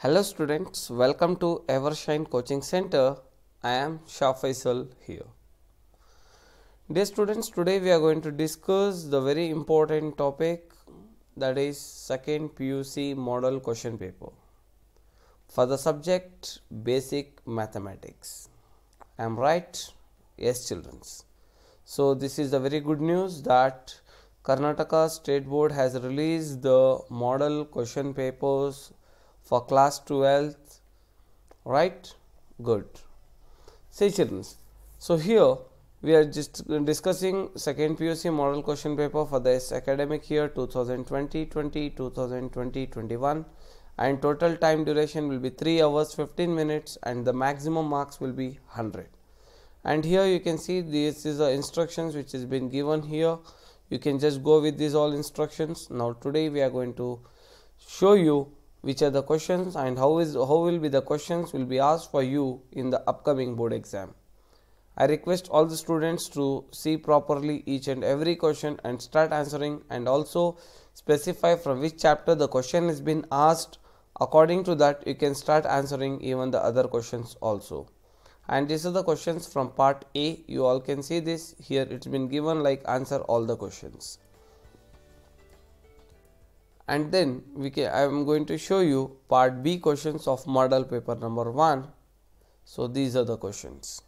Hello students, welcome to Evershine Coaching Center. I am Shah Faisal here. Dear students, today we are going to discuss the very important topic, that is second PUC model question paper for the subject basic mathematics. I am right? Yes children. So this is the very good news that Karnataka State Board has released the model question papers for class 12th, right? Good. See children, so here we are just discussing second PUC model question paper for this academic year 2020-20, and total time duration will be 3 hours 15 minutes and the maximum marks will be 100. And here you can see this is the instructions which has been given here. You can just go with these all instructions. Now today we are going to show you which are the questions and how will be the questions will be asked for you in the upcoming board exam. I request all the students to see properly each and every question and start answering, and also specify from which chapter the question has been asked. According to that you can start answering even the other questions also. And these are the questions from part A. You all can see this here, it's been given like answer all the questions. And then I am going to show you part B questions of model paper number 1. So these are the questions.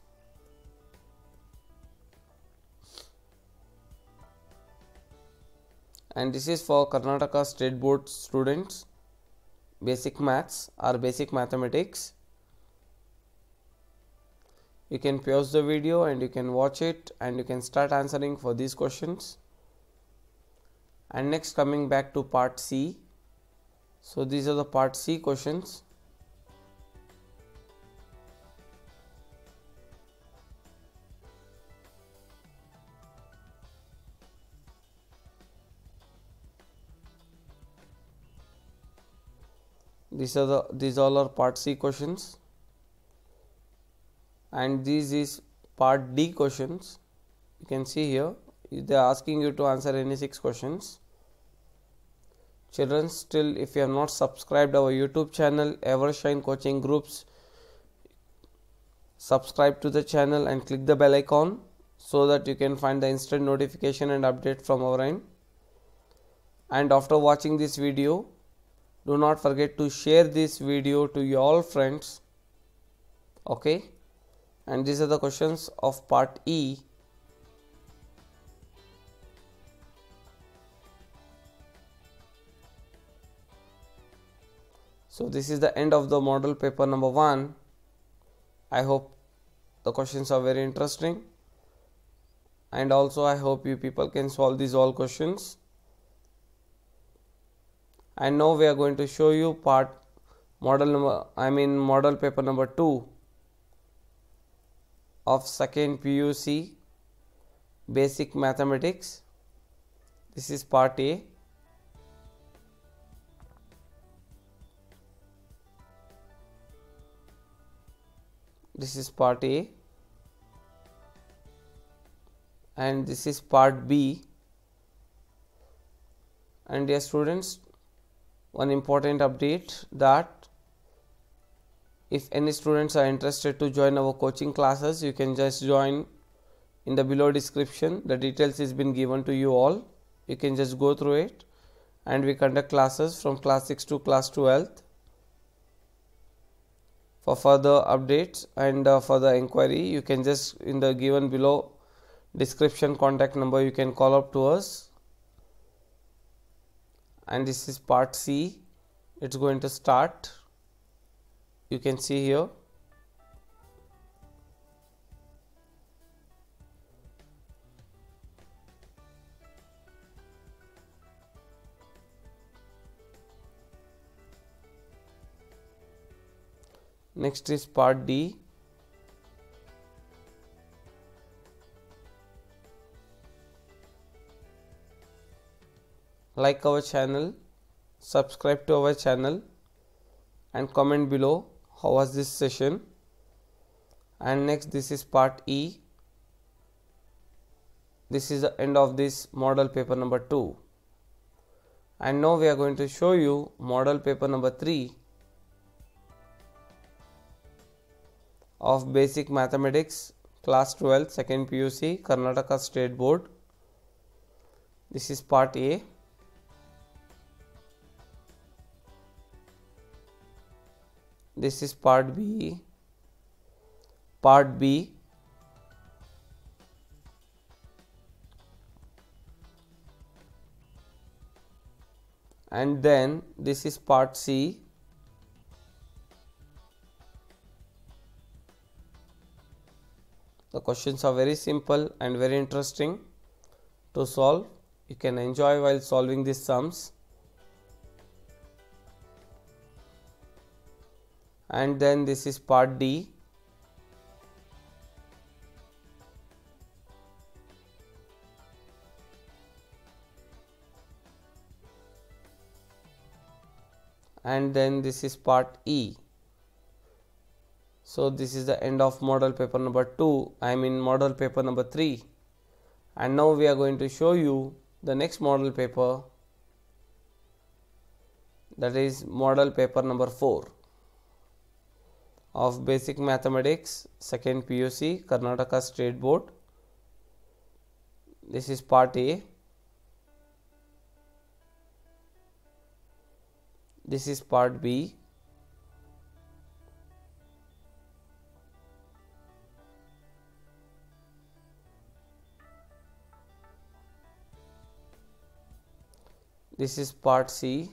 And this is for Karnataka State Board students, basic maths or basic mathematics. You can pause the video and you can watch it and you can start answering for these questions. And next, coming back to part C. So these are the part C questions. These all are part C questions, and this is part D questions. You can see here they are asking you to answer any 6 questions. Children, still if you have not subscribed our YouTube channel Evershine Coaching Groups, subscribe to the channel and click the bell icon so that you can find the instant notification and update from our end. And after watching this video, do not forget to share this video to your all friends. Okay, and these are the questions of part E. So this is the end of the model paper number 1. I hope the questions are very interesting, and also I hope you people can solve these all questions. And now we are going to show you model paper number 2 of second PUC basic mathematics. This is part A. This is part A, and this is part B. And dear students, one important update that if any students are interested to join our coaching classes, you can just join in the below description. The details is been given to you all. You can just go through it, and we conduct classes from class 6 to class 12th. For further updates and for the inquiry, you can just in the given below description contact number you can call up to us. And this is part C. It's going to start. You can see here. Next is part D. Like our channel, subscribe to our channel, and comment below how was this session. And next, this is part E. This is the end of this model paper number 2. And now we are going to show you model paper number 3 of Basic Mathematics, Class 12, Second PUC, Karnataka State Board. This is part A. This is part B. Part B. And then this is part C. The questions are very simple and very interesting to solve. You can enjoy while solving these sums. And then this is part D. And then this is part E. So this is the end of model paper number 2. I mean model paper number 3. And now we are going to show you the next model paper, that is model paper number 4 of Basic Mathematics, Second PUC, Karnataka State Board. This is part A. This is part B. This is part C.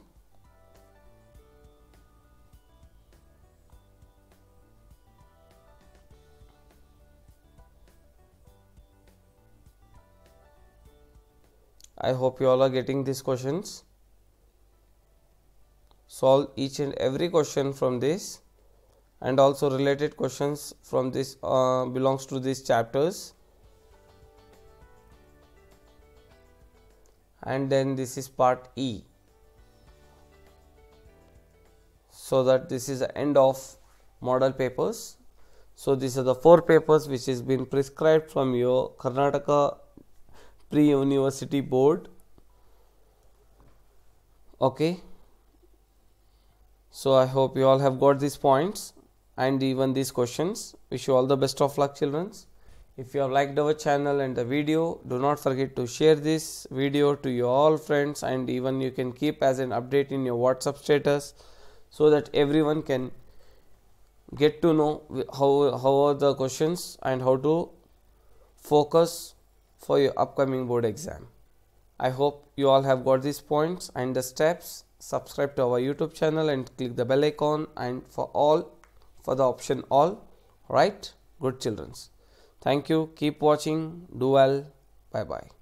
I hope you all are getting these questions. Solve each and every question from this, and also related questions from this belongs to these chapters. And then this is part E. So that this is the end of model papers. So these are the 4 papers which has been prescribed from your Karnataka Pre-University Board. Okay. So I hope you all have got these points and even these questions. Wish you all the best of luck, children. If you have liked our channel and the video, do not forget to share this video to your all friends, and even you can keep as an update in your WhatsApp status so that everyone can get to know how are the questions and how to focus for your upcoming board exam. I hope you all have got these points and the steps. Subscribe to our YouTube channel and click the bell icon and for the option all. Right? Good children. Thank you. Keep watching. Do well. Bye bye.